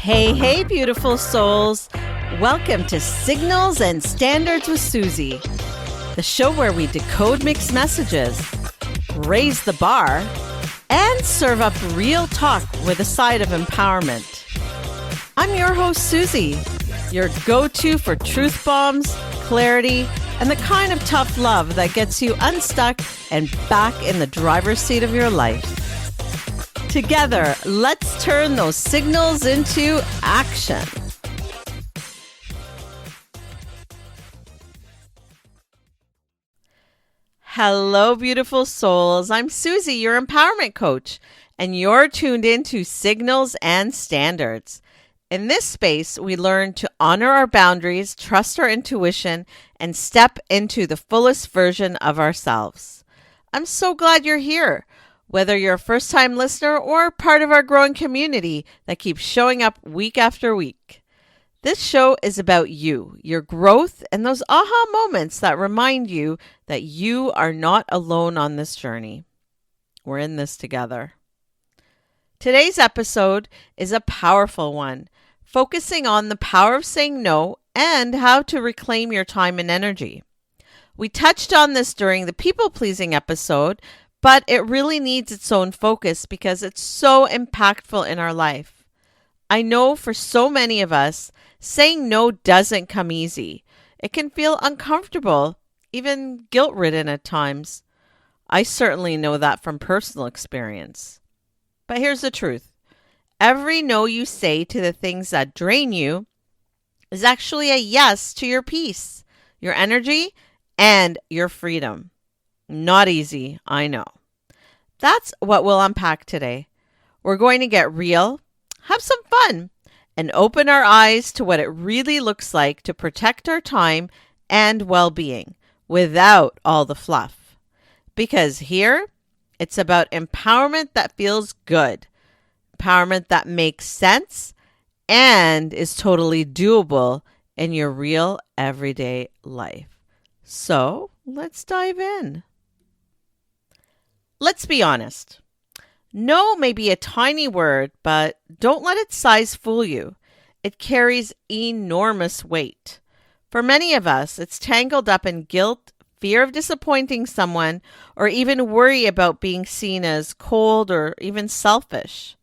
Hey, beautiful souls. Welcome to Signals and Standards with Suzie, the show where we decode mixed messages, raise the bar, and serve up real talk with a side of empowerment. I'm your host, Suzie, your go-to for truth bombs, clarity, and the kind of tough love that gets you unstuck and back in the driver's seat of your life. Together, let's turn those signals into action. Hello, beautiful souls. I'm Suzie, your empowerment coach, and you're tuned into Signals and Standards. In this space, we learn to honor our boundaries, trust our intuition, and step into the fullest version of ourselves. I'm so glad you're here. Whether you're a first-time listener or part of our growing community that keeps showing up week after week. This show is about you, your growth, and those aha moments that remind you that you are not alone on this journey. We're in this together. Today's episode is a powerful one, focusing on the power of saying no and how to reclaim your time and energy. We touched on this during the people-pleasing episode, but it really needs its own focus because it's so impactful in our life. I know for so many of us, saying no doesn't come easy. It can feel uncomfortable, even guilt-ridden at times. I certainly know that from personal experience. But here's the truth. Every no you say to the things that drain you is actually a yes to your peace, your energy, and your freedom. Not easy, I know. That's what we'll unpack today. We're going to get real, have some fun, and open our eyes to what it really looks like to protect our time and well-being without all the fluff. Because here, it's about empowerment that feels good, empowerment that makes sense, and is totally doable in your real everyday life. So, let's dive in. Let's be honest. No may be a tiny word, but don't let its size fool you. It carries enormous weight. For many of us, it's tangled up in guilt, fear of disappointing someone, or even worry about being seen as cold or even selfish.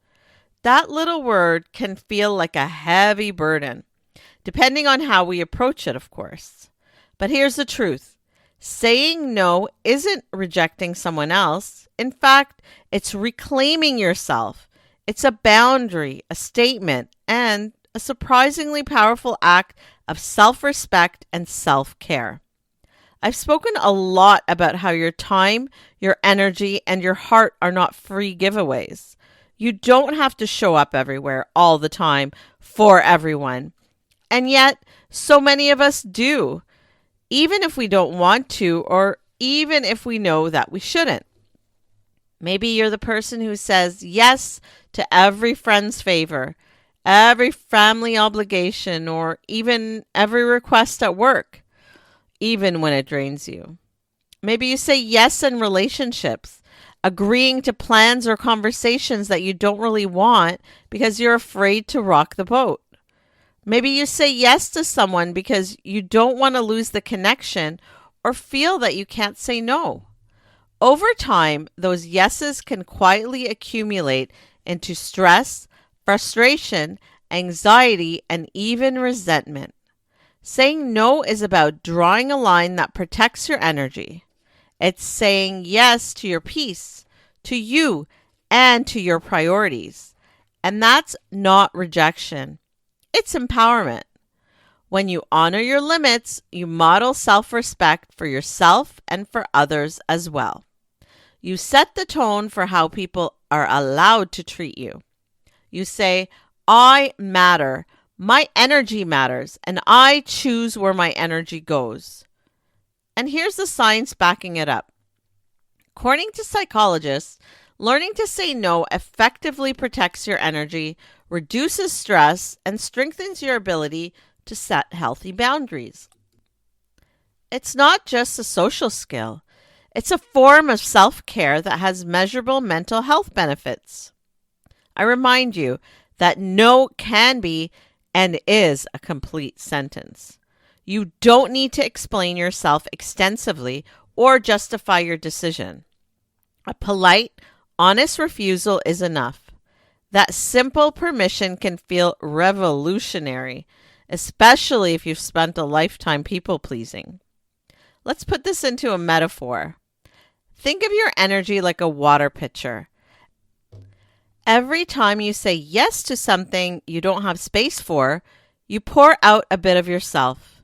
That little word can feel like a heavy burden, depending on how we approach it, of course. But here's the truth. Saying no isn't rejecting someone else. In fact, it's reclaiming yourself. It's a boundary, a statement, and a surprisingly powerful act of self-respect and self-care. I've spoken a lot about how your time, your energy, and your heart are not free giveaways. You don't have to show up everywhere all the time for everyone. And yet, so many of us do, even if we don't want to, or even if we know that we shouldn't. Maybe you're the person who says yes to every friend's favor, every family obligation, or even every request at work, even when it drains you. Maybe you say yes in relationships, agreeing to plans or conversations that you don't really want because you're afraid to rock the boat. Maybe you say yes to someone because you don't want to lose the connection or feel that you can't say no. Over time, those yeses can quietly accumulate into stress, frustration, anxiety, and even resentment. Saying no is about drawing a line that protects your energy. It's saying yes to your peace, to you, and to your priorities. And that's not rejection. It's empowerment. When you honor your limits, you model self-respect for yourself and for others as well. You set the tone for how people are allowed to treat you. You say, I matter, my energy matters, and I choose where my energy goes. And here's the science backing it up. According to psychologists, learning to say no effectively protects your energy, reduces stress, and strengthens your ability to set healthy boundaries. It's not just a social skill. It's a form of self-care that has measurable mental health benefits. I remind you that no can be and is a complete sentence. You don't need to explain yourself extensively or justify your decision. A polite, honest refusal is enough. That simple permission can feel revolutionary, especially if you've spent a lifetime people pleasing. Let's put this into a metaphor. Think of your energy like a water pitcher. Every time you say yes to something you don't have space for, you pour out a bit of yourself.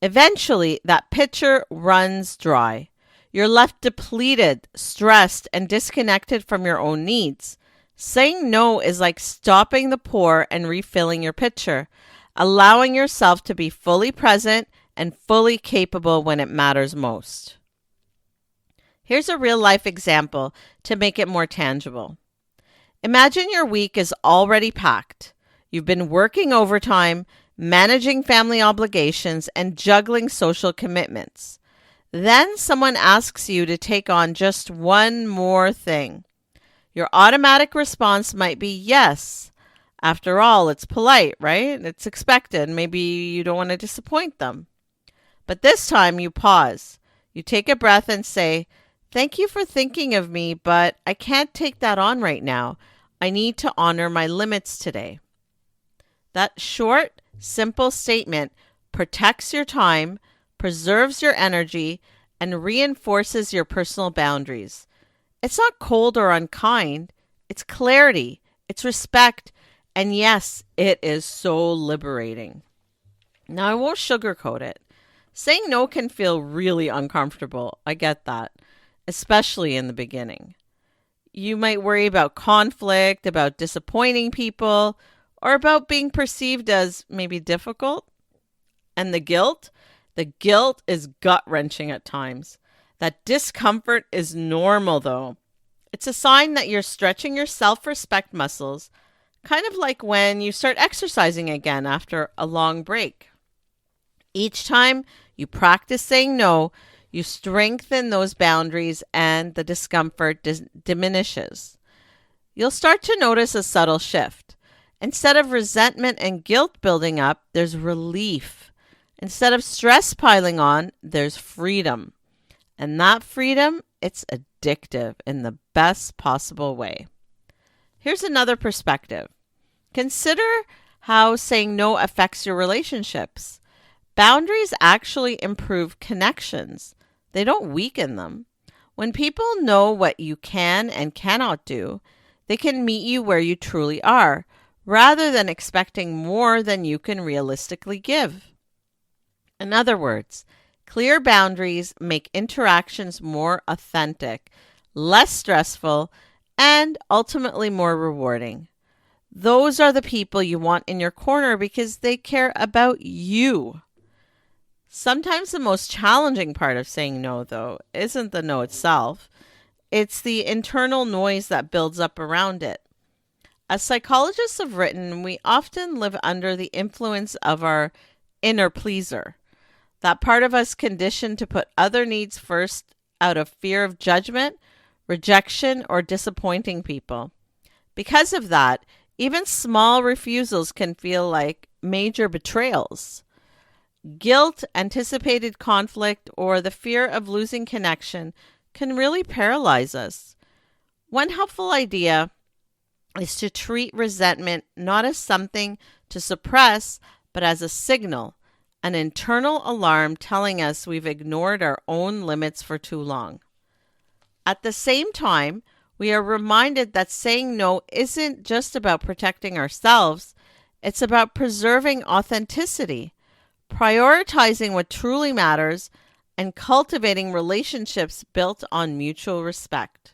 Eventually, that pitcher runs dry. You're left depleted, stressed, and disconnected from your own needs. Saying no is like stopping the pour and refilling your pitcher, allowing yourself to be fully present and fully capable when it matters most. Here's a real-life example to make it more tangible. Imagine your week is already packed. You've been working overtime, managing family obligations, and juggling social commitments. Then someone asks you to take on just one more thing. Your automatic response might be yes. After all, it's polite, right? It's expected. Maybe you don't want to disappoint them. But this time you pause. You take a breath and say, "Thank you for thinking of me, but I can't take that on right now. I need to honor my limits today." That short, simple statement protects your time, preserves your energy, and reinforces your personal boundaries. It's not cold or unkind. It's clarity. It's respect. And yes, it is so liberating. Now, I won't sugarcoat it. Saying no can feel really uncomfortable. I get that, especially in the beginning. You might worry about conflict, about disappointing people, or about being perceived as maybe difficult. And the guilt is gut-wrenching at times. That discomfort is normal, though. It's a sign that you're stretching your self-respect muscles, kind of like when you start exercising again after a long break. Each time you practice saying no, you strengthen those boundaries and the discomfort diminishes. You'll start to notice a subtle shift. Instead of resentment and guilt building up, there's relief. Instead of stress piling on, there's freedom. And that freedom, it's addictive in the best possible way. Here's another perspective. Consider how saying no affects your relationships. Boundaries actually improve connections. They don't weaken them. When people know what you can and cannot do, they can meet you where you truly are, rather than expecting more than you can realistically give. In other words, clear boundaries make interactions more authentic, less stressful, and ultimately more rewarding. Those are the people you want in your corner because they care about you. Sometimes the most challenging part of saying no, though, isn't the no itself. It's the internal noise that builds up around it. As psychologists have written, we often live under the influence of our inner pleaser, that part of us conditioned to put other needs first out of fear of judgment, rejection, or disappointing people. Because of that, even small refusals can feel like major betrayals. Guilt, anticipated conflict, or the fear of losing connection can really paralyze us. One helpful idea is to treat resentment not as something to suppress, but as a signal, an internal alarm telling us we've ignored our own limits for too long. At the same time, we are reminded that saying no isn't just about protecting ourselves, it's about preserving authenticity, prioritizing what truly matters, and cultivating relationships built on mutual respect.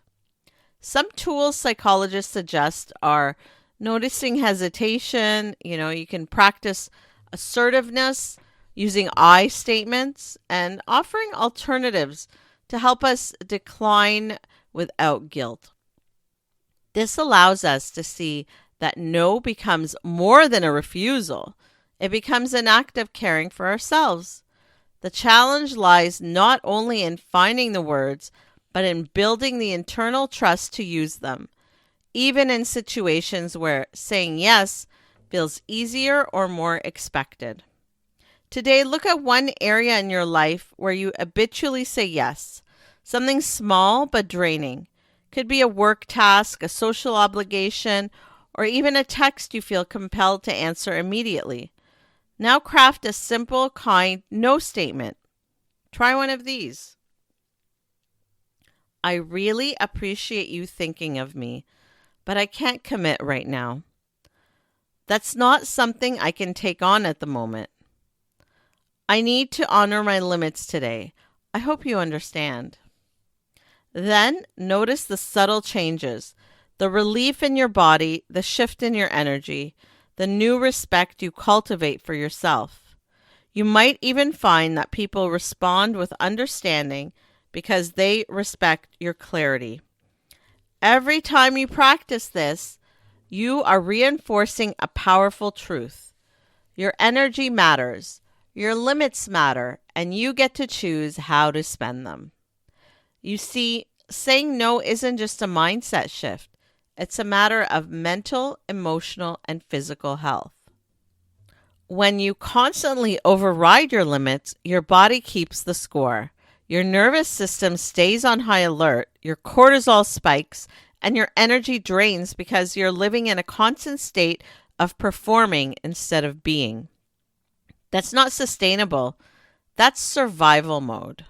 Some tools psychologists suggest are noticing hesitation. You can practice assertiveness, using I statements, and offering alternatives to help us decline without guilt. This allows us to see that no becomes more than a refusal. It becomes an act of caring for ourselves. The challenge lies not only in finding the words, but in building the internal trust to use them. even in situations where saying yes feels easier or more expected. Today, look at one area in your life where you habitually say yes, something small but draining. Could be a work task, a social obligation, or even a text you feel compelled to answer immediately. Now craft a simple, kind no statement. Try one of these. I really appreciate you thinking of me, but I can't commit right now. That's not something I can take on at the moment. I need to honor my limits today. I hope you understand. Then notice the subtle changes, the relief in your body, the shift in your energy, the new respect you cultivate for yourself. You might even find that people respond with understanding because they respect your clarity. Every time you practice this, you are reinforcing a powerful truth. Your energy matters. Your limits matter, and you get to choose how to spend them. You see, saying no isn't just a mindset shift. It's a matter of mental, emotional, and physical health. When you constantly override your limits, your body keeps the score. Your nervous system stays on high alert, your cortisol spikes, and your energy drains because you're living in a constant state of performing instead of being. That's not sustainable. That's survival mode.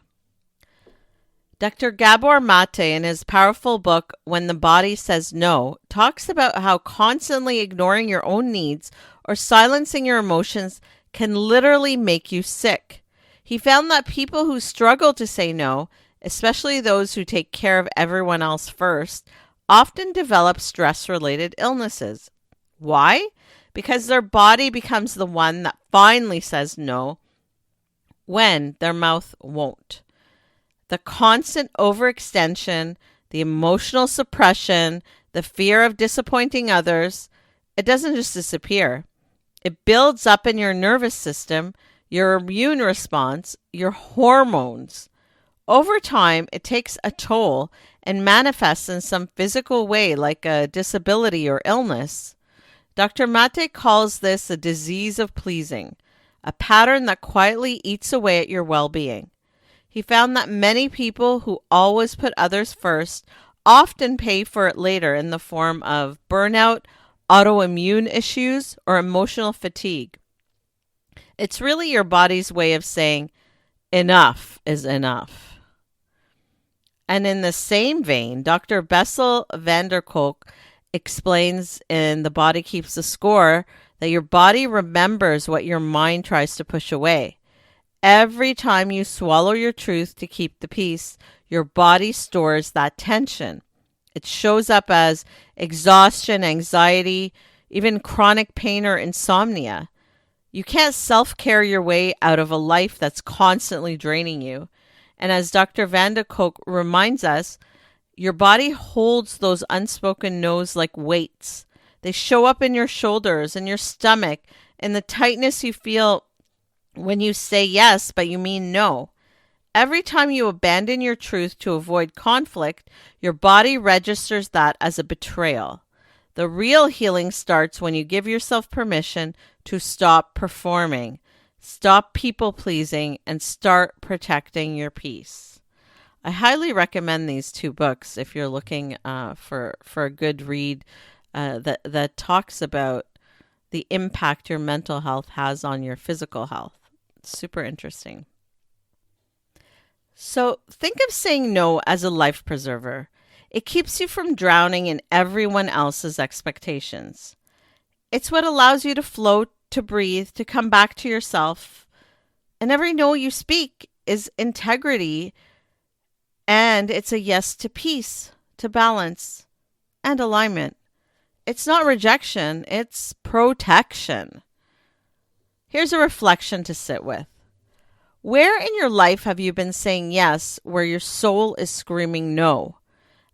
Dr. Gabor Maté, in his powerful book, When the Body Says No, talks about how constantly ignoring your own needs or silencing your emotions can literally make you sick. He found that people who struggle to say no, especially those who take care of everyone else first, often develop stress-related illnesses. Why? Because their body becomes the one that finally says no when their mouth won't. The constant overextension, the emotional suppression, the fear of disappointing others, it doesn't just disappear. It builds up in your nervous system, your immune response, your hormones. Over time, it takes a toll and manifests in some physical way like a disability or illness. Dr. Maté calls this a disease of pleasing, a pattern that quietly eats away at your well-being. He found that many people who always put others first often pay for it later in the form of burnout, autoimmune issues, or emotional fatigue. It's really your body's way of saying, enough is enough. And in the same vein, Dr. Bessel van der Kolk explains in The Body Keeps the Score that your body remembers what your mind tries to push away. Every time you swallow your truth to keep the peace, your body stores that tension. It shows up as exhaustion, anxiety, even chronic pain or insomnia. You can't self-care your way out of a life that's constantly draining you. And as Dr. Van der Kolk reminds us, your body holds those unspoken no's like weights. They show up in your shoulders and your stomach, in the tightness you feel when you say yes, but you mean no. Every time you abandon your truth to avoid conflict, your body registers that as a betrayal. The real healing starts when you give yourself permission to stop performing, stop people-pleasing, and start protecting your peace. I highly recommend these two books if you're looking for a good read that talks about the impact your mental health has on your physical health. It's super interesting. So think of saying no as a life preserver. It keeps you from drowning in everyone else's expectations. It's what allows you to float, to breathe, to come back to yourself. And every no you speak is integrity, and it's a yes to peace, to balance, and alignment. It's not rejection, it's protection. Here's a reflection to sit with. Where in your life have you been saying yes where your soul is screaming no?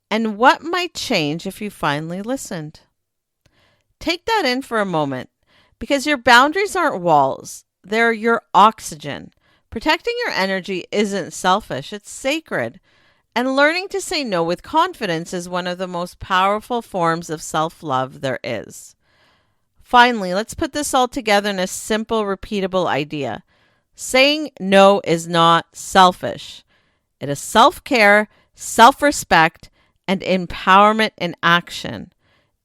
And what might change if you finally listened? Take that in for a moment, because your boundaries aren't walls. They're your oxygen. Protecting your energy isn't selfish, it's sacred. And learning to say no with confidence is one of the most powerful forms of self-love there is. Finally, let's put this all together in a simple, repeatable idea. Saying no is not selfish. It is self-care, self-respect, and empowerment in action.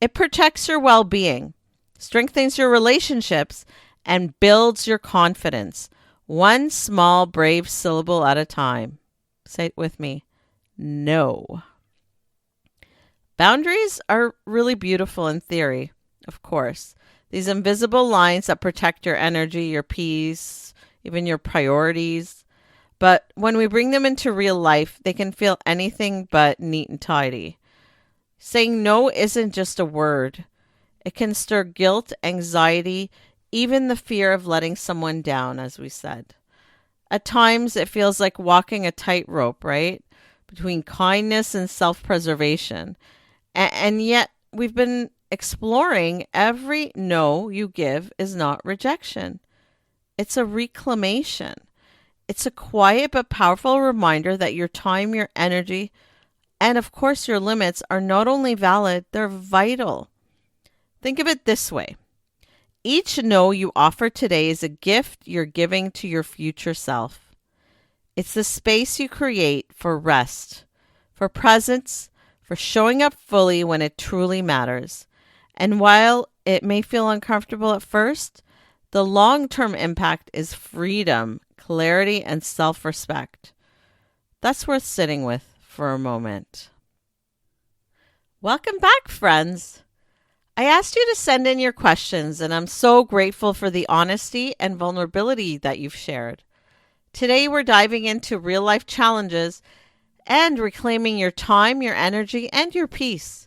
It protects your well-being, strengthens your relationships, and builds your confidence, one small, brave syllable at a time. Say it with me. No. Boundaries are really beautiful in theory, of course. These invisible lines that protect your energy, your peace, even your priorities. But when we bring them into real life, they can feel anything but neat and tidy. Saying no isn't just a word. It can stir guilt, anxiety, even the fear of letting someone down, as we said. At times, it feels like walking a tightrope, right? Between kindness and self-preservation. And yet, we've been exploring every no you give is not rejection. It's a reclamation. It's a quiet but powerful reminder that your time, your energy, and of course your limits are not only valid, they're vital. Think of it this way. Each no you offer today is a gift you're giving to your future self. It's the space you create for rest, for presence, for showing up fully when it truly matters. And while it may feel uncomfortable at first, the long-term impact is freedom, clarity, and self-respect. That's worth sitting with for a moment. Welcome back, friends. I asked you to send in your questions, and I'm so grateful for the honesty and vulnerability that you've shared. Today, we're diving into real-life challenges and reclaiming your time, your energy, and your peace,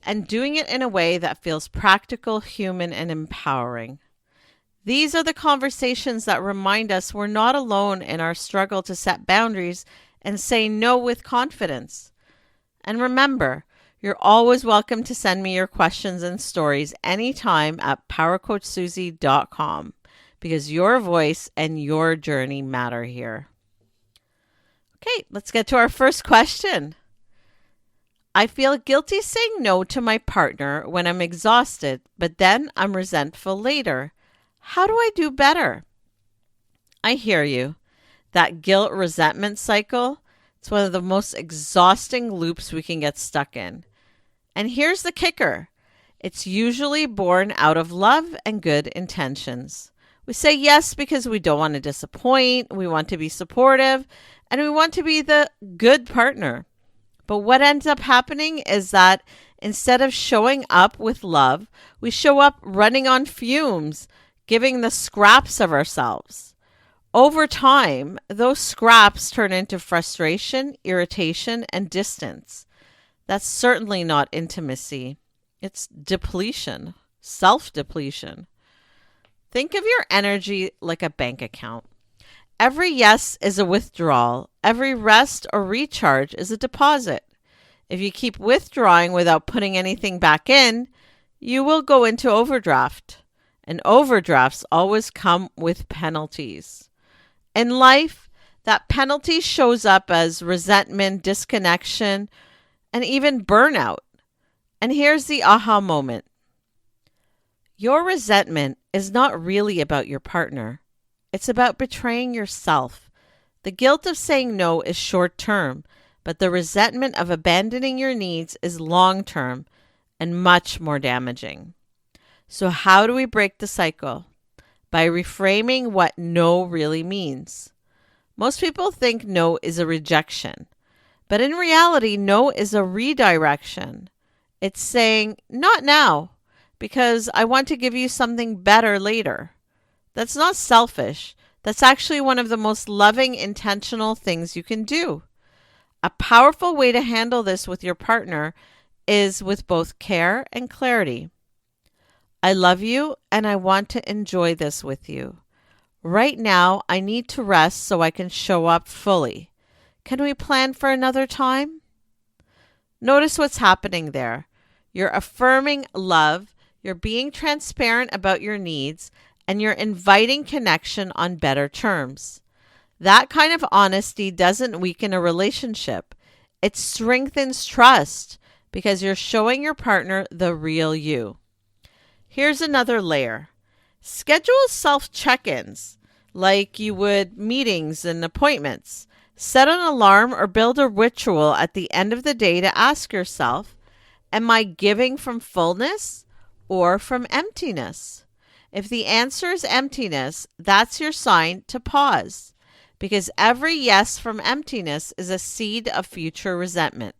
and doing it in a way that feels practical, human, and empowering. These are the conversations that remind us we're not alone in our struggle to set boundaries and say no with confidence. And remember, you're always welcome to send me your questions and stories anytime at powercoachsuzie.com because your voice and your journey matter here. Okay, let's get to our first question. I feel guilty saying no to my partner when I'm exhausted, but then I'm resentful later. How do I do better? I hear you. That guilt resentment cycle, it's one of the most exhausting loops we can get stuck in. And here's the kicker. It's usually born out of love and good intentions. We say yes because we don't want to disappoint, we want to be supportive, and we want to be the good partner. But what ends up happening is that instead of showing up with love, we show up running on fumes, giving the scraps of ourselves. Over time, those scraps turn into frustration, irritation, and distance. That's certainly not intimacy. It's depletion, self-depletion. Think of your energy like a bank account. Every yes is a withdrawal. Every rest or recharge is a deposit. If you keep withdrawing without putting anything back in, you will go into overdraft. And overdrafts always come with penalties. In life, that penalty shows up as resentment, disconnection, and even burnout. And here's the aha moment. Your resentment is not really about your partner. It's about betraying yourself. The guilt of saying no is short term, but the resentment of abandoning your needs is long term and much more damaging. So how do we break the cycle? By reframing what no really means. Most people think no is a rejection, but in reality, no is a redirection. It's saying, not now, because I want to give you something better later. That's not selfish. That's actually one of the most loving, intentional things you can do. A powerful way to handle this with your partner is with both care and clarity. I love you and I want to enjoy this with you. Right now, I need to rest so I can show up fully. Can we plan for another time? Notice what's happening there. You're affirming love, you're being transparent about your needs, and you're inviting connection on better terms. That kind of honesty doesn't weaken a relationship. It strengthens trust because you're showing your partner the real you. Here's another layer. Schedule self check-ins like you would meetings and appointments. Set an alarm or build a ritual at the end of the day to ask yourself, am I giving from fullness or from emptiness? If the answer is emptiness, that's your sign to pause, because every yes from emptiness is a seed of future resentment.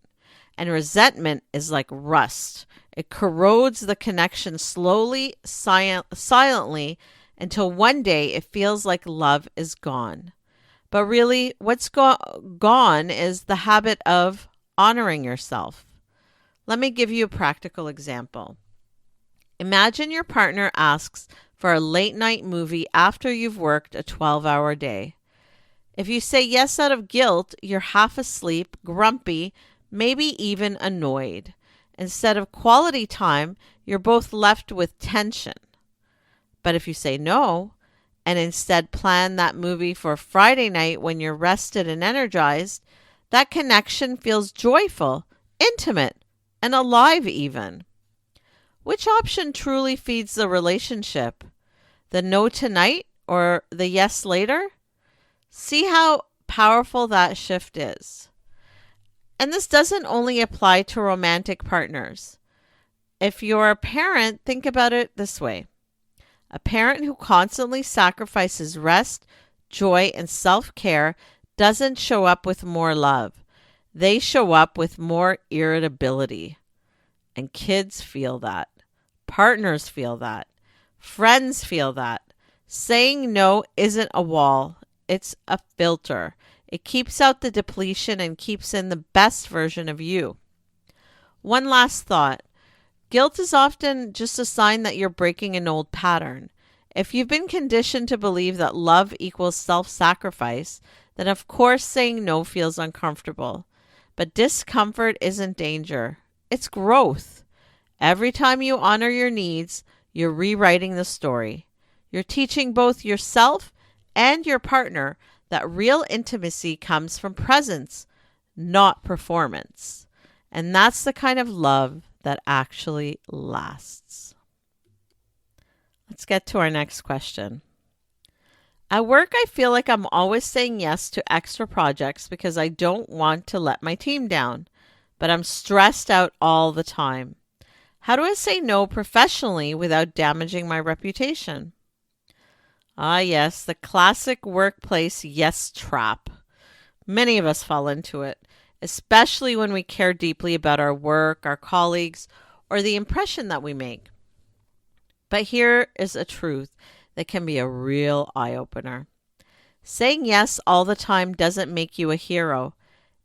And resentment is like rust. It corrodes the connection slowly, silently, until one day it feels like love is gone. But really, what's gone is the habit of honoring yourself. Let me give you a practical example. Imagine your partner asks for a late night movie after you've worked a 12-hour day. If you say yes out of guilt, you're half asleep, grumpy, maybe even annoyed. Instead of quality time, you're both left with tension. But if you say no, and instead plan that movie for Friday night when you're rested and energized, that connection feels joyful, intimate, and alive even. Which option truly feeds the relationship? The no tonight or the yes later? See how powerful that shift is. And this doesn't only apply to romantic partners. If you're a parent, think about it this way. A parent who constantly sacrifices rest, joy, and self-care doesn't show up with more love. They show up with more irritability. And kids feel that. Partners feel that. Friends feel that. Saying no isn't a wall. It's a filter. It keeps out the depletion and keeps in the best version of you. One last thought. Guilt is often just a sign that you're breaking an old pattern. If you've been conditioned to believe that love equals self-sacrifice, then of course saying no feels uncomfortable. But discomfort isn't danger. It's growth. Every time you honor your needs, you're rewriting the story. You're teaching both yourself and your partner that real intimacy comes from presence, not performance. And that's the kind of love that actually lasts. Let's get to our next question. At work, I feel like I'm always saying yes to extra projects because I don't want to let my team down, but I'm stressed out all the time. How do I say no professionally without damaging my reputation? Ah, yes, the classic workplace yes trap. Many of us fall into it, especially when we care deeply about our work, our colleagues, or the impression that we make. But here is a truth that can be a real eye-opener. Saying yes all the time doesn't make you a hero.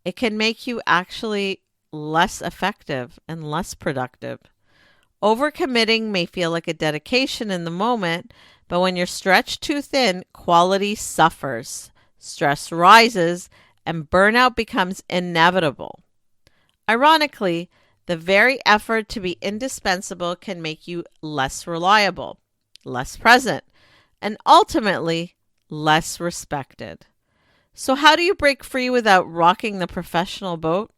It can make you actually less effective and less productive. Overcommitting may feel like a dedication in the moment, but when you're stretched too thin, quality suffers, stress rises, and burnout becomes inevitable. Ironically, the very effort to be indispensable can make you less reliable, less present, and ultimately less respected. So how do you break free without rocking the professional boat?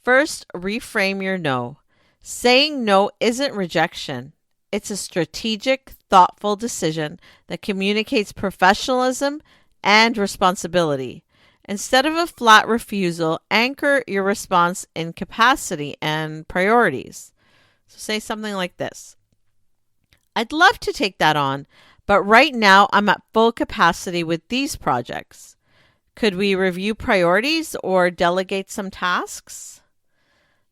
First, reframe your no. Saying no isn't rejection. It's a strategic, thoughtful decision that communicates professionalism and responsibility. Instead of a flat refusal, anchor your response in capacity and priorities. So say something like this. I'd love to take that on, but right now I'm at full capacity with these projects. Could we review priorities or delegate some tasks?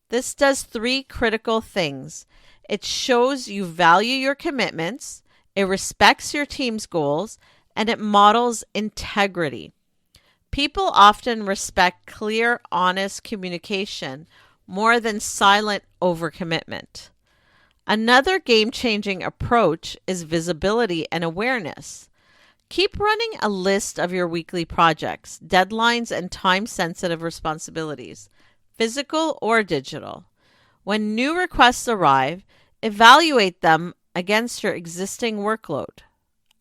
This does three critical things. It shows you value your commitments, it respects your team's goals, and it models integrity. People often respect clear, honest communication more than silent overcommitment. Another game-changing approach is visibility and awareness. Keep running a list of your weekly projects, deadlines, and time-sensitive responsibilities, physical or digital. When new requests arrive, evaluate them against your existing workload.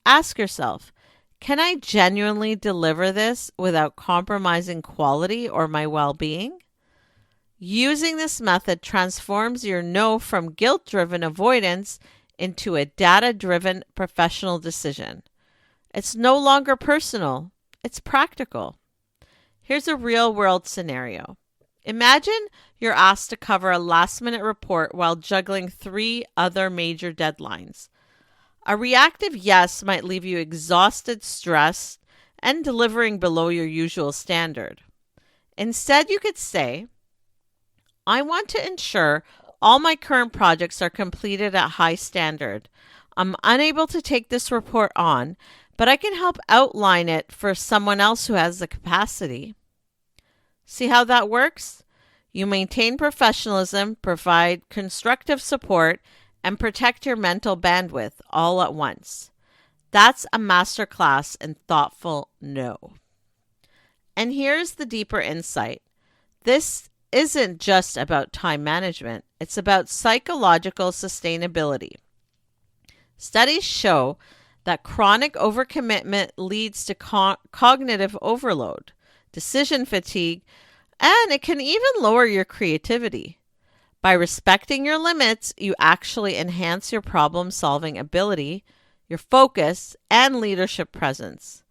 Ask yourself, can I genuinely deliver this without compromising quality or my well-being? Using this method transforms your no from guilt-driven avoidance into a data-driven professional decision. It's no longer personal, it's practical. Here's a real-world scenario. Imagine you're asked to cover a last-minute report while juggling 3 other major deadlines. A reactive yes might leave you exhausted, stressed, and delivering below your usual standard. Instead, you could say, I want to ensure all my current projects are completed at high standard. I'm unable to take this report on, but I can help outline it for someone else who has the capacity. See how that works? You maintain professionalism, provide constructive support, and protect your mental bandwidth all at once. That's a masterclass in thoughtful no. And here's the deeper insight. This isn't just about time management. It's about psychological sustainability. Studies show that chronic overcommitment leads to cognitive overload, decision fatigue, and it can even lower your creativity. By respecting your limits, you actually enhance your problem-solving ability, your focus, and leadership presence.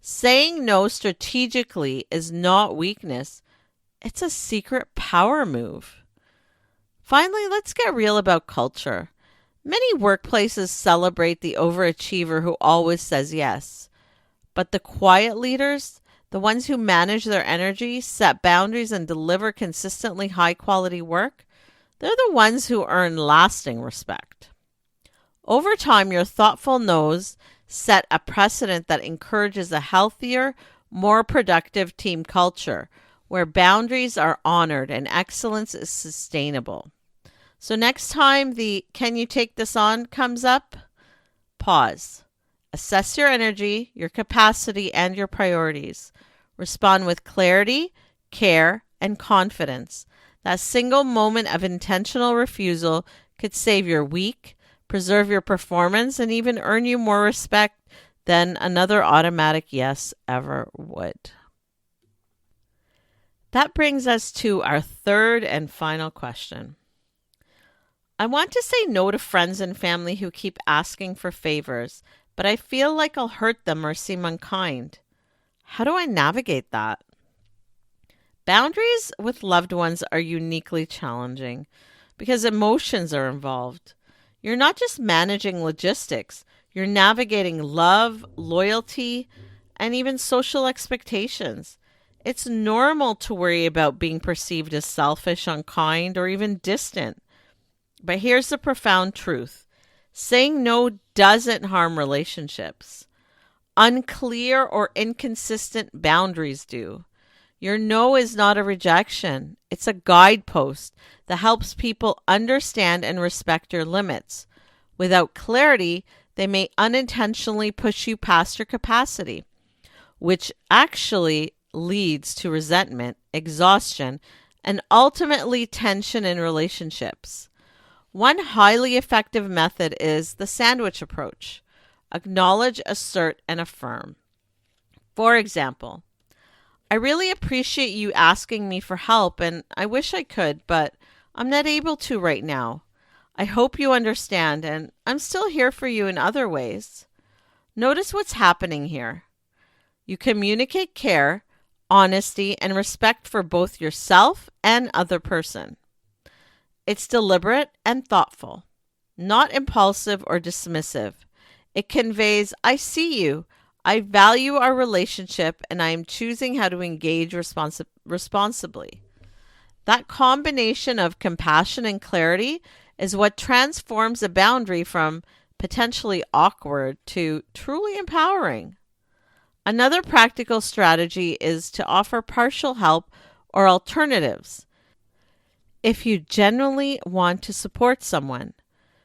Saying no strategically is not weakness. It's a secret power move. Finally, let's get real about culture. Many workplaces celebrate the overachiever who always says yes. But the quiet leaders, the ones who manage their energy, set boundaries, and deliver consistently high-quality work, they're the ones who earn lasting respect. Over time, your thoughtful no's set a precedent that encourages a healthier, more productive team culture where boundaries are honored and excellence is sustainable. So next time the "can you take this on" comes up, pause. Assess your energy, your capacity, and your priorities. Respond with clarity, care, and confidence. That single moment of intentional refusal could save your week, preserve your performance, and even earn you more respect than another automatic yes ever would. That brings us to our third and final question. I want to say no to friends and family who keep asking for favors, but I feel like I'll hurt them or seem unkind. How do I navigate that? Boundaries with loved ones are uniquely challenging because emotions are involved. You're not just managing logistics, you're navigating love, loyalty, and even social expectations. It's normal to worry about being perceived as selfish, unkind, or even distant. But here's the profound truth. Saying no doesn't harm relationships. Unclear or inconsistent boundaries do. Your no is not a rejection. It's a guidepost that helps people understand and respect your limits. Without clarity, they may unintentionally push you past your capacity, which actually leads to resentment, exhaustion, and ultimately tension in relationships. One highly effective method is the sandwich approach. Acknowledge, assert, and affirm. For example, I really appreciate you asking me for help, and I wish I could, but I'm not able to right now. I hope you understand, and I'm still here for you in other ways. Notice what's happening here. You communicate care, honesty, and respect for both yourself and other person. It's deliberate and thoughtful, not impulsive or dismissive. It conveys, I see you, I value our relationship, and I am choosing how to engage responsibly. That combination of compassion and clarity is what transforms a boundary from potentially awkward to truly empowering. Another practical strategy is to offer partial help or alternatives if you genuinely want to support someone.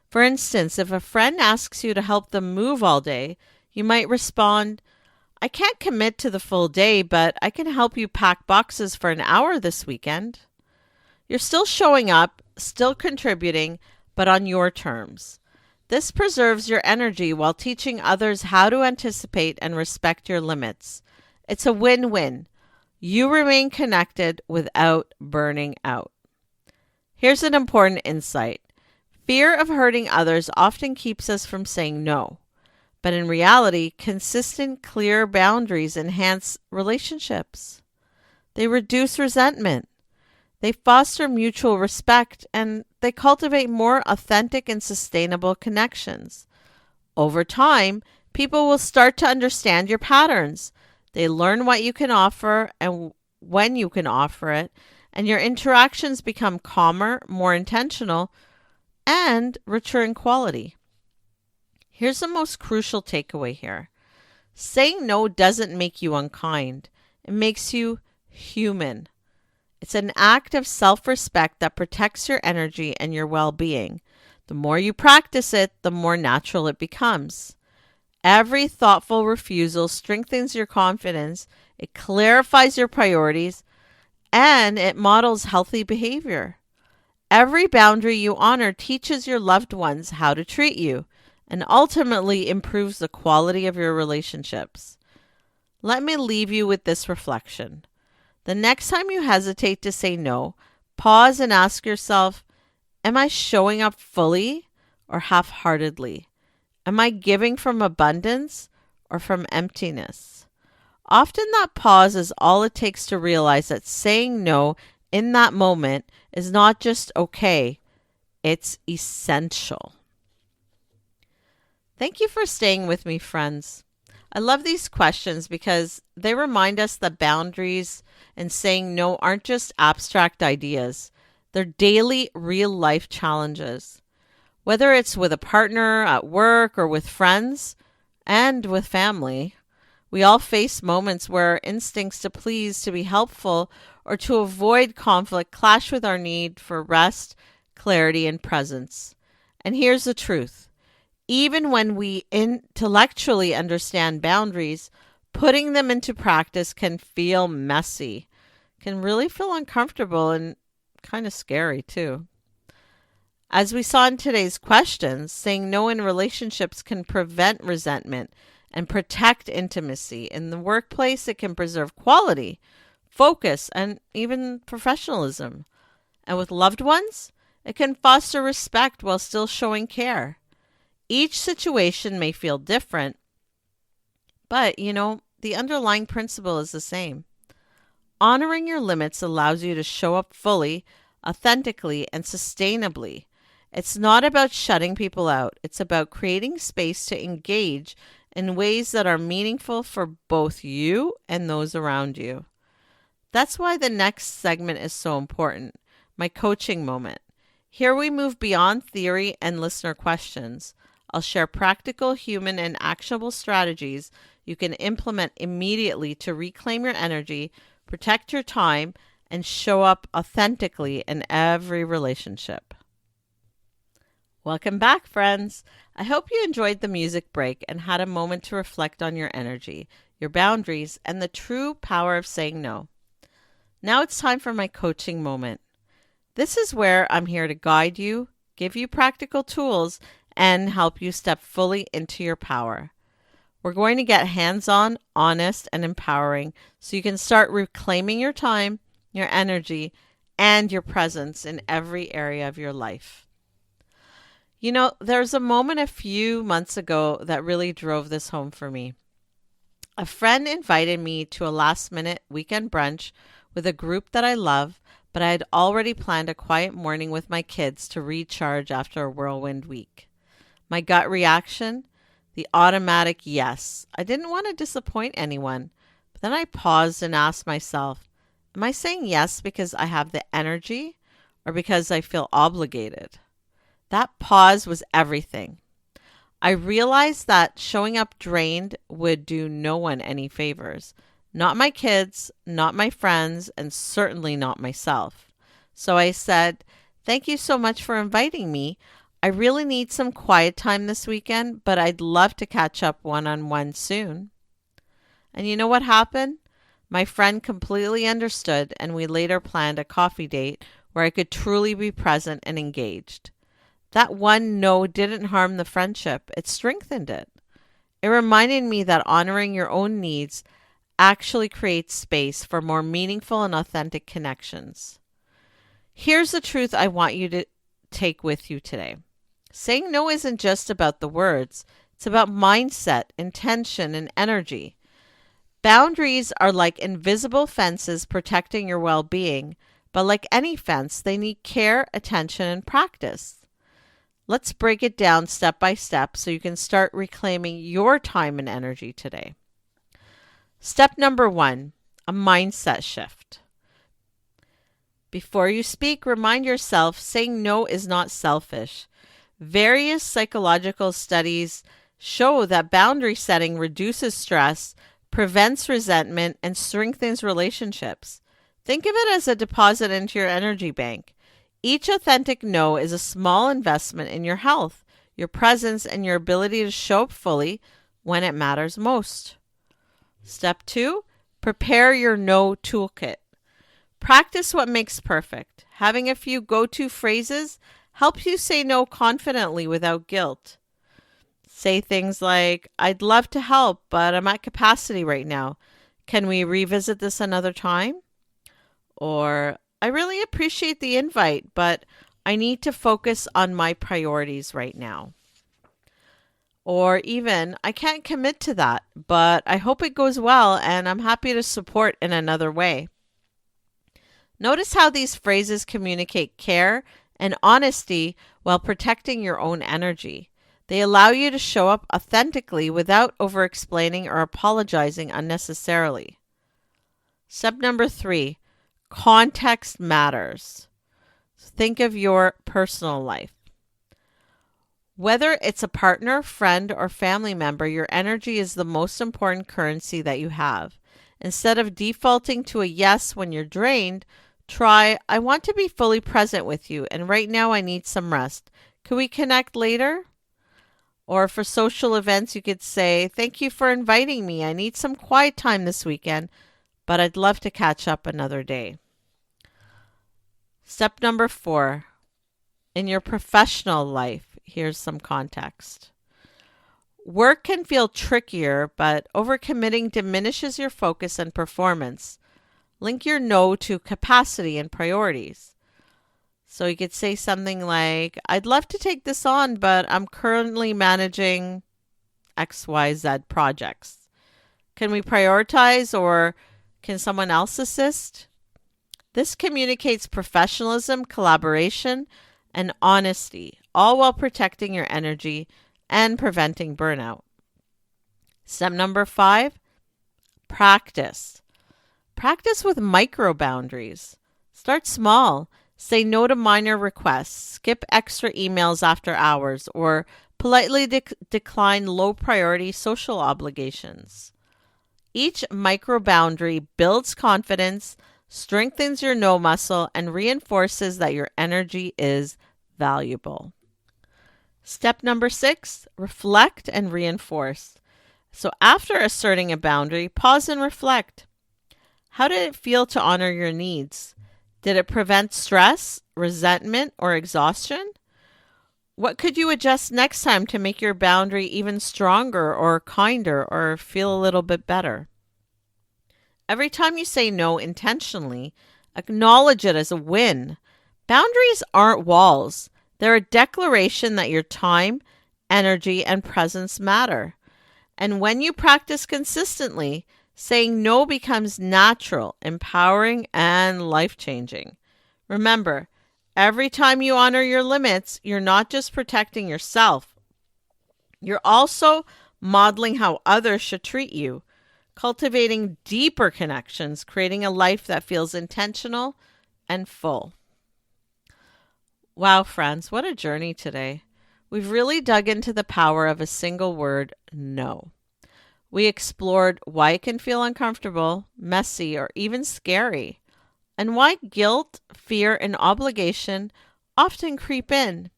For instance, if a friend asks you to help them move all day, you might respond, I can't commit to the full day, but I can help you pack boxes for an hour this weekend. You're still showing up, still contributing, but on your terms. This preserves your energy while teaching others how to anticipate and respect your limits. It's a win-win. You remain connected without burning out. Here's an important insight. Fear of hurting others often keeps us from saying no. But in reality, consistent, clear boundaries enhance relationships. They reduce resentment. They foster mutual respect, and they cultivate more authentic and sustainable connections. Over time, people will start to understand your patterns. They learn what you can offer and when you can offer it, and your interactions become calmer, more intentional, and richer in quality. Here's the most crucial takeaway here. Saying no doesn't make you unkind. It makes you human. It's an act of self-respect that protects your energy and your well-being. The more you practice it, the more natural it becomes. Every thoughtful refusal strengthens your confidence, it clarifies your priorities, and it models healthy behavior. Every boundary you honor teaches your loved ones how to treat you and ultimately improves the quality of your relationships. Let me leave you with this reflection. The next time you hesitate to say no, pause and ask yourself, am I showing up fully or half-heartedly? Am I giving from abundance or from emptiness? Often that pause is all it takes to realize that saying no in that moment is not just okay, it's essential. Thank you for staying with me, friends. I love these questions because they remind us that boundaries and saying no aren't just abstract ideas. They're daily, real-life challenges. Whether it's with a partner, at work, or with friends, and with family, we all face moments where instincts to please, to be helpful, or to avoid conflict clash with our need for rest, clarity, and presence. And here's the truth. Even when we intellectually understand boundaries, putting them into practice can feel messy, can really feel uncomfortable and kind of scary too. As we saw in today's questions, saying no in relationships can prevent resentment and protect intimacy. In the workplace, it can preserve quality, focus, and even professionalism. And with loved ones, it can foster respect while still showing care. Each situation may feel different, but the underlying principle is the same. Honoring your limits allows you to show up fully, authentically, and sustainably. It's not about shutting people out. It's about creating space to engage in ways that are meaningful for both you and those around you. That's why the next segment is so important, my coaching moment. Here we move beyond theory and listener questions. I'll share practical, human, and actionable strategies you can implement immediately to reclaim your energy, protect your time, and show up authentically in every relationship. Welcome back, friends. I hope you enjoyed the music break and had a moment to reflect on your energy, your boundaries, and the true power of saying no. Now it's time for my coaching moment. This is where I'm here to guide you, give you practical tools, and help you step fully into your power. We're going to get hands-on, honest, and empowering so you can start reclaiming your time, your energy, and your presence in every area of your life. There's a moment a few months ago that really drove this home for me. A friend invited me to a last-minute weekend brunch with a group that I love, but I had already planned a quiet morning with my kids to recharge after a whirlwind week. My gut reaction? The automatic yes. I didn't want to disappoint anyone. But then I paused and asked myself, am I saying yes because I have the energy or because I feel obligated? That pause was everything. I realized that showing up drained would do no one any favors. Not my kids, not my friends, and certainly not myself. So I said, thank you so much for inviting me. I really need some quiet time this weekend, but I'd love to catch up one-on-one soon. And you know what happened? My friend completely understood, and we later planned a coffee date where I could truly be present and engaged. That one no didn't harm the friendship. It strengthened it. It reminded me that honoring your own needs actually creates space for more meaningful and authentic connections. Here's the truth I want you to take with you today. Saying no isn't just about the words, it's about mindset, intention, and energy. Boundaries are like invisible fences protecting your well being, but like any fence, they need care, attention, and practice. Let's break it down step by step so you can start reclaiming your time and energy today. Step number 1, a mindset shift. Before you speak, remind yourself saying no is not selfish. Various psychological studies show that boundary setting reduces stress, prevents resentment, and strengthens relationships. Think of it as a deposit into your energy bank. Each authentic no is a small investment in your health, your presence, and your ability to show up fully when it matters most. Step 2, prepare your no toolkit. Practice what makes perfect. Having a few go-to phrases helps you say no confidently without guilt. Say things like, I'd love to help, but I'm at capacity right now. Can we revisit this another time? Or, I really appreciate the invite, but I need to focus on my priorities right now. Or even, I can't commit to that, but I hope it goes well and I'm happy to support in another way. Notice how these phrases communicate care and honesty while protecting your own energy. They allow you to show up authentically without over-explaining or apologizing unnecessarily. Step number 3, context matters. Think of your personal life. Whether it's a partner, friend, or family member, your energy is the most important currency that you have. Instead of defaulting to a yes when you're drained, try, I want to be fully present with you, and right now I need some rest. Can we connect later? Or for social events, you could say, thank you for inviting me. I need some quiet time this weekend, but I'd love to catch up another day. Step number 4, in your professional life, here's some context. Work can feel trickier, but overcommitting diminishes your focus and performance. Link your no to capacity and priorities. So you could say something like, I'd love to take this on, but I'm currently managing XYZ projects. Can we prioritize, or can someone else assist? This communicates professionalism, collaboration, and honesty, all while protecting your energy and preventing burnout. Step number 5, practice. Practice with micro boundaries. Start small. Say no to minor requests, skip extra emails after hours, or politely decline low-priority social obligations. Each micro boundary builds confidence, strengthens your no muscle, and reinforces that your energy is valuable. Step number 6, reflect and reinforce. So after asserting a boundary, pause and reflect. How did it feel to honor your needs? Did it prevent stress, resentment, or exhaustion? What could you adjust next time to make your boundary even stronger or kinder or feel a little bit better? Every time you say no intentionally, acknowledge it as a win. Boundaries aren't walls. They're a declaration that your time, energy, and presence matter. And when you practice consistently, saying no becomes natural, empowering, and life-changing. Remember, every time you honor your limits, you're not just protecting yourself. You're also modeling how others should treat you, cultivating deeper connections, creating a life that feels intentional and full. Wow, friends, what a journey today. We've really dug into the power of a single word, no. We explored why it can feel uncomfortable, messy, or even scary, and why guilt, fear, and obligation often creep in.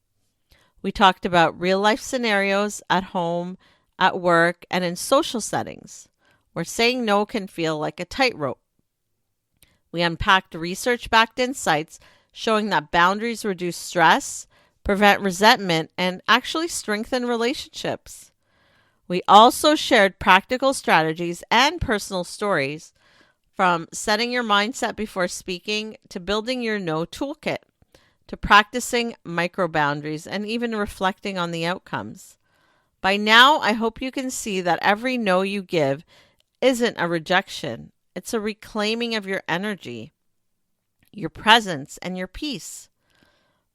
We talked about real-life scenarios at home, at work, and in social settings, where saying no can feel like a tightrope. We unpacked research-backed insights showing that boundaries reduce stress, prevent resentment, and actually strengthen relationships. We also shared practical strategies and personal stories From setting your mindset before speaking to building your no toolkit to practicing micro boundaries and even reflecting on the outcomes. By now, I hope you can see that every no you give isn't a rejection. It's a reclaiming of your energy, your presence, and your peace.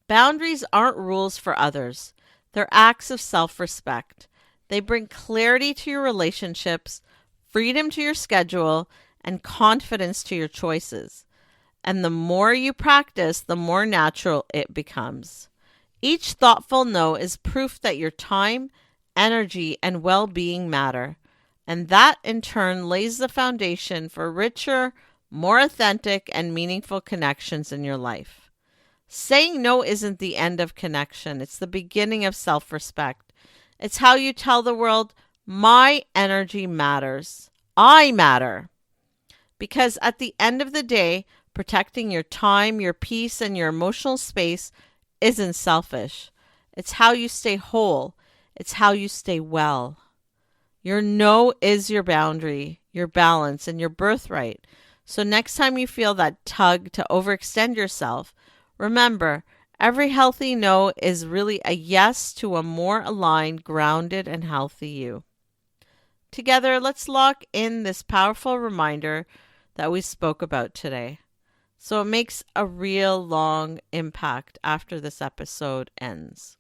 Boundaries aren't rules for others. They're acts of self-respect. They bring clarity to your relationships, freedom to your schedule, and confidence to your choices. And the more you practice, the more natural it becomes. Each thoughtful no is proof that your time, energy, and well-being matter. And that, in turn, lays the foundation for richer, more authentic, and meaningful connections in your life. Saying no isn't the end of connection. It's the beginning of self-respect. It's how you tell the world, my energy matters. I matter. Because at the end of the day, protecting your time, your peace, and your emotional space isn't selfish. It's how you stay whole. It's how you stay well. Your no is your boundary, your balance, and your birthright. So next time you feel that tug to overextend yourself, remember, every healthy no is really a yes to a more aligned, grounded, and healthy you. Together, let's lock in this powerful reminder that we spoke about today, so it makes a real long impact after this episode ends.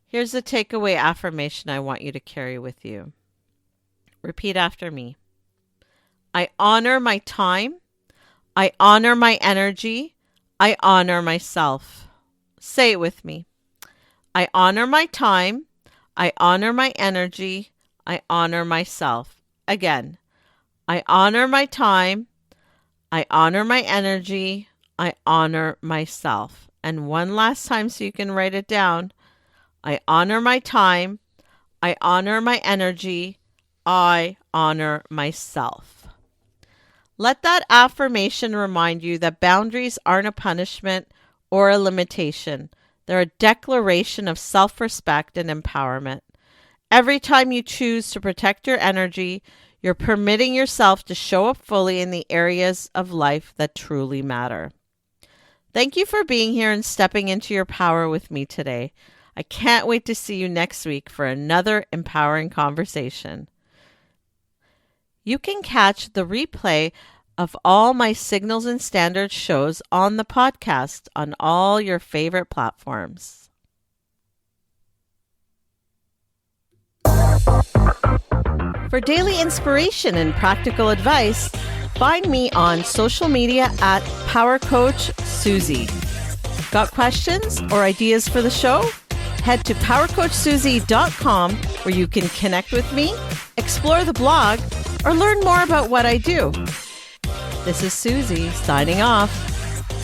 Here's the takeaway affirmation I want you to carry with you. Repeat after me. I honor my time. I honor my energy. I honor myself. Say it with me. I honor my time. I honor my energy. I honor myself. Again. I honor my time. I honor my energy. I honor myself. And one last time so you can write it down. I honor my time. I honor my energy. I honor myself. Let that affirmation remind you that boundaries aren't a punishment or a limitation. They're a declaration of self-respect and empowerment. Every time you choose to protect your energy, you're permitting yourself to show up fully in the areas of life that truly matter. Thank you for being here and stepping into your power with me today. I can't wait to see you next week for another empowering conversation. You can catch the replay of all my Signals and Standards shows on the podcast on all your favorite platforms. For daily inspiration and practical advice, find me on social media at Power Coach Suzie. Got questions or ideas for the show? Head to powercoachsuzie.com where you can connect with me, explore the blog, or learn more about what I do. This is Suzie signing off.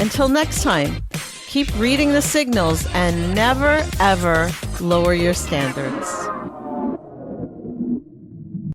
Until next time, keep reading the signals and never, ever lower your standards.